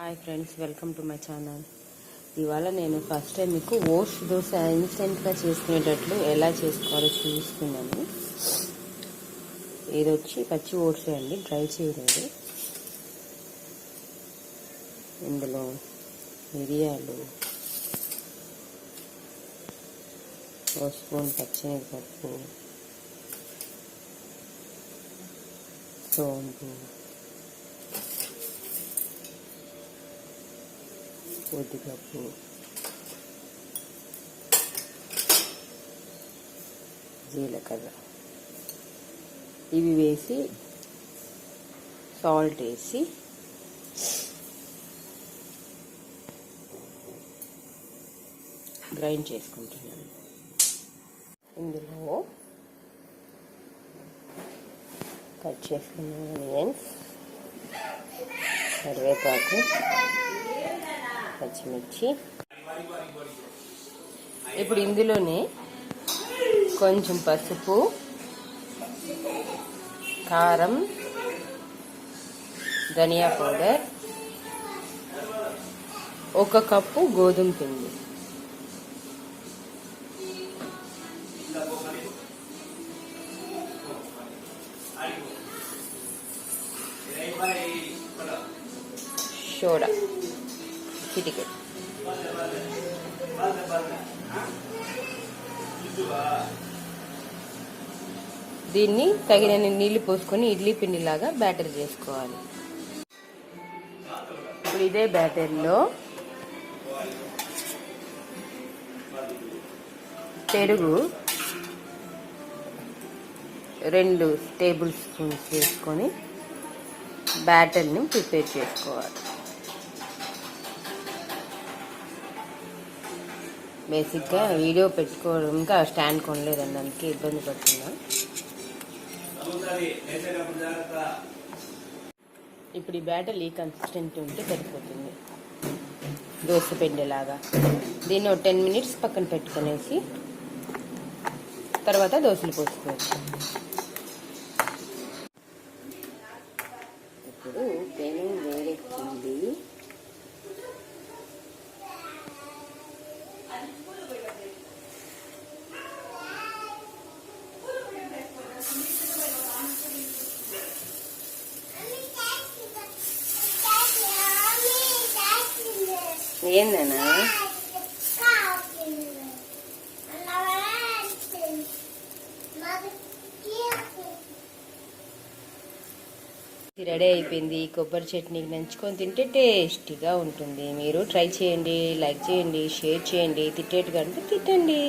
Hi friends, welcome to my channel. ఇవాళ నేను first time మీకు ఓట్స్ దోశ ఇన్స్టెంట్గా చేసుకునేటట్లు ఎలా చేసుకోవాలో చూపిస్తున్నాను. ఇది వచ్చి పచ్చి ఓట్స్ అండి, డ్రై చేయలేదు. ఇందులో మిరియాలు, ఒక స్పూన్ పచ్చిమిరపప్పు, సోంపు, కొద్దికప్పు జీలకర్ర ఇవి వేసి సాల్ట్ వేసి గ్రైండ్ చేసుకుంటున్నాను. ఇందులో కట్ చేసుకున్న ఆనియన్స్, కరివేపాకు, పచ్చిమిర్చి. ఇప్పుడు ఇందులోనే కొంచెం పసుపు, కారం, ధనియా పౌడర్, 1 కప్పు గోధుమ పిండి, సోడా చిటికెడు, దీన్ని తగినన్ని నీళ్లు పోసుకొని ఇడ్లీ పిండిలాగా బ్యాటర్ చేసుకోవాలి. ఇప్పుడు ఇదే బ్యాటర్లో పెరుగు 2 టేబుల్ స్పూన్స్ వేసుకొని బ్యాటర్ని ప్రిపేర్ చేసుకోవాలి. బేసిక్గా వీడియో పెట్టుకోవడం ఇంకా స్టాండ్ కొనలేదండి, అందుకే ఇబ్బంది పడుతున్నా. ఇప్పుడు ఈ బ్యాటర్ ఈ కన్సిస్టెంట్ ఉంటే సరిపోతుంది, దోశ పిండిలాగా. దీన్ని 10 మినిట్స్ పక్కన పెట్టుకునేసి తర్వాత దోశలు పోసుకోవచ్చు. ఇప్పుడు పెను వేడెక్కింది. ఏందన్నా రెడీ అయిపోయింది. కొబ్బరి చట్నీకి నంచుకొని తింటే టేస్టీగా ఉంటుంది. మీరు ట్రై చేయండి, లైక్ చేయండి, షేర్ చేయండి, తిట్టేట్టుగా అంటే తిట్టండి.